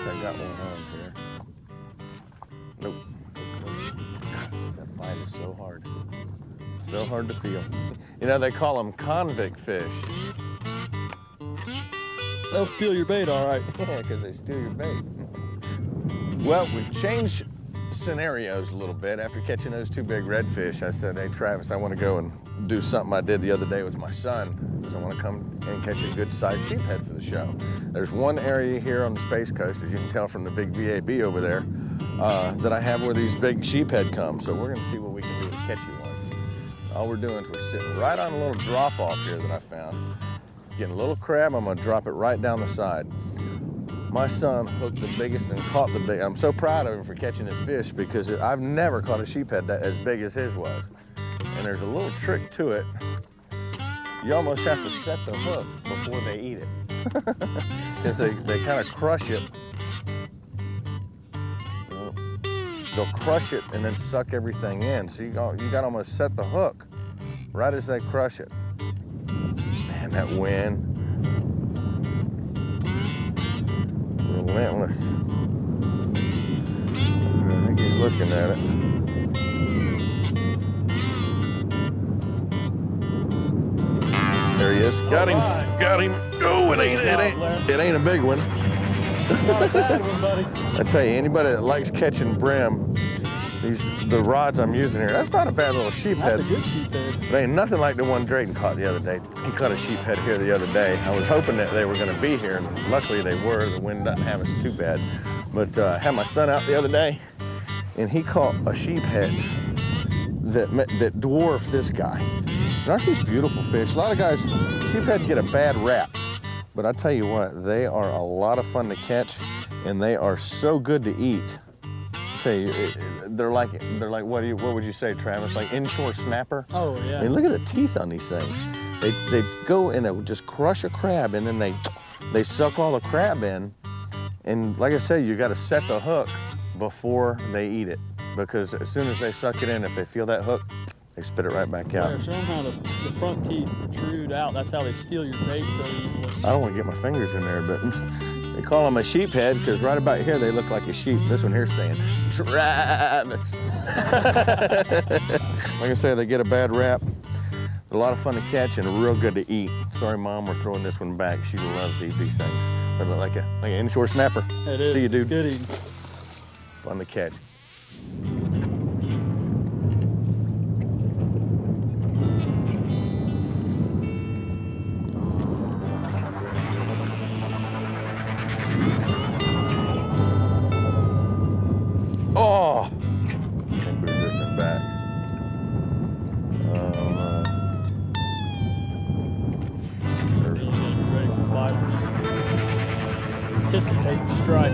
I got one on here. Nope. Gosh, that bite is so hard. So hard to feel. You know, they call them convict fish. They'll steal your bait, all right. Yeah, because they steal your bait. Well, we've changed scenarios a little bit. After catching those two big redfish, I said, hey, Travis, I want to go and do something I did the other day with my son, because I want to come and catch a good-sized sheephead for the show. There's one area here on the Space Coast, as you can tell from the big VAB over there, that I have where these big sheephead come. So we're going to see what we can do to catch you one. All we're doing is we're sitting right on a little drop-off here that I found. Getting a little crab, I'm going to drop it right down the side. My son hooked the biggest and caught the big. I'm so proud of him for catching this fish because I've never caught a sheephead that as big as his was. And there's a little trick to it. You almost have to set the hook before they eat it. Because they kind of crush it. They'll crush it and then suck everything in. So you got to almost set the hook right as they crush it. Man, that wind. Relentless. I think he's looking at it. There he is. Got him. Right. Got him. Oh, it ain't a big one. Not a bad one, buddy. I tell you, anybody that likes catching brim, the rods I'm using here, that's not a bad little sheephead. That's a good sheephead. It ain't nothing like the one Drayton caught the other day. He caught a sheephead here the other day. I was hoping that they were going to be here, and luckily they were. The wind doesn't have us too bad. But I had my son out the other day, and he caught a sheephead that dwarfed this guy. And aren't these beautiful fish? A lot of guys, sheephead get a bad rap. But I tell you what, they are a lot of fun to catch, and they are so good to eat. I tell you, they're like what would you say, Travis? Like inshore snapper? Oh yeah. I mean, look at the teeth on these things. They go and they'll just crush a crab, and then they suck all the crab in. And like I said, you got to set the hook before they eat it, because as soon as they suck it in, if they feel that hook, they spit it right back out. Blair, show them how the front teeth protrude out. That's how they steal your bait so easily. I don't want to get my fingers in there, but they call them a sheephead because right about here they look like a sheep. This one here's saying, Travis. Like I say, they get a bad rap. They're a lot of fun to catch and real good to eat. Sorry, Mom, we're throwing this one back. She loves to eat these things. They look like an inshore snapper. It is. See you, dude. It's good eating. Fun to catch. Oh! I think we were drifting back. Sure. You gotta be ready for the bite on these things. Anticipate the strike.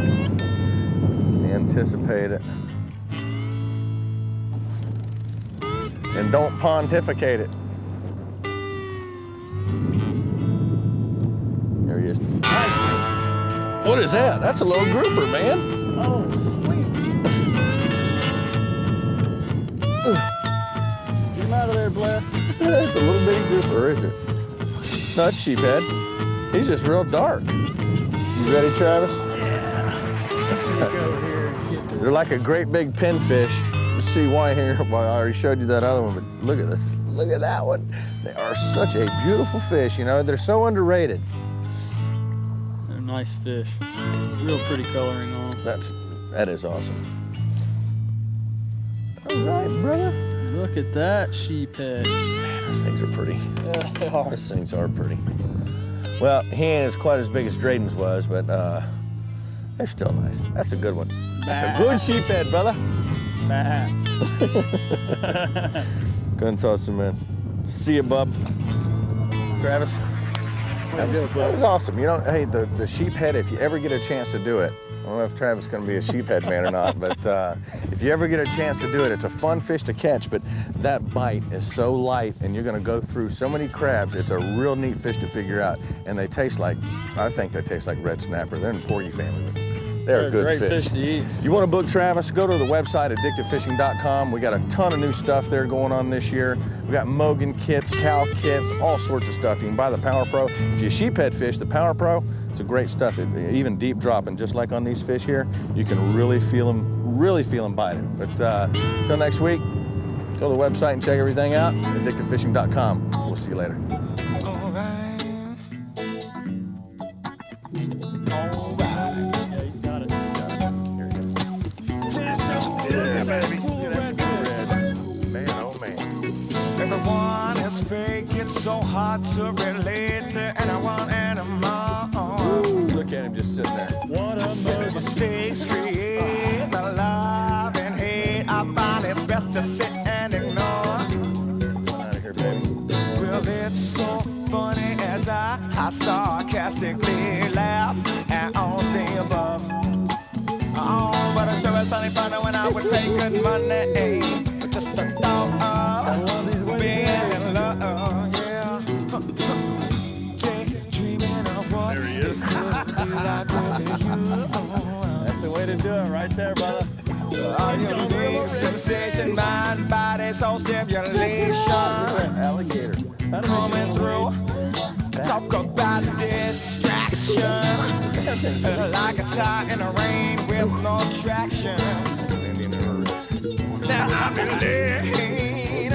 Anticipate it. And don't pontificate it. There he is. Nice. What is that? That's a little grouper, man. Oh, sweet. Get him out of there, Blair. That's a little bitty grouper, is it? No, it's sheephead. He's just real dark. You ready, Travis? Yeah. Sneak over here and get this. They're like a great big pinfish. You see why here? Well, I already showed you that other one, but look at this. Look at that one. They are such a beautiful fish, you know. They're so underrated. They're nice fish. Real pretty coloring on them. That is awesome. All right, brother. Look at that sheephead. Man, those things are pretty. Yeah, they are. Those things are pretty. Well, he ain't as quite as big as Drayton's was, but they're still nice. That's a good one. That's a good sheephead, brother. Go and toss him in. See you, bub. Travis. That was awesome. You know, hey, the sheephead, if you ever get a chance to do it, I don't know if Travis is going to be a sheephead man or not, but if you ever get a chance to do it, it's a fun fish to catch, but that bite is so light and you're going to go through so many crabs. It's a real neat fish to figure out. And they taste like, I think they taste like red snapper. They're in the porgy family. They're good great fish to eat. You want to book Travis, go to the website, addictivefishing.com. We got a ton of new stuff there going on this year. We got Mogan kits, cow kits, all sorts of stuff. You can buy the Power Pro. If you sheephead fish, the Power Pro, it's a great stuff. Even deep dropping, just like on these fish here, you can really feel them biting. But until next week, go to the website and check everything out, addictivefishing.com. We'll see you later. It's so hard to relate to anyone anymore. Look at him just sitting there. What a Silly mistakes create the love and hate. I find it's best to sit and ignore. Come out of here, baby. Well, it's so funny as I sarcastically laugh at all the above. Oh, but it sure is funny when I would pay good money. But just the thought of being in love. There he is. That's the way to do it right there, brother. Sensation, mind, body, soul stimulation. Alligator. Coming through. Talk about distraction. Like a tire in the rain with no traction. Now I've been late.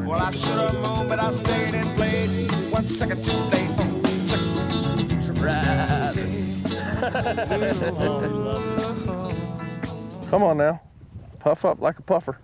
Well, I should have moved, but I stayed and played 1 second too late. Come on now. Puff up like a puffer.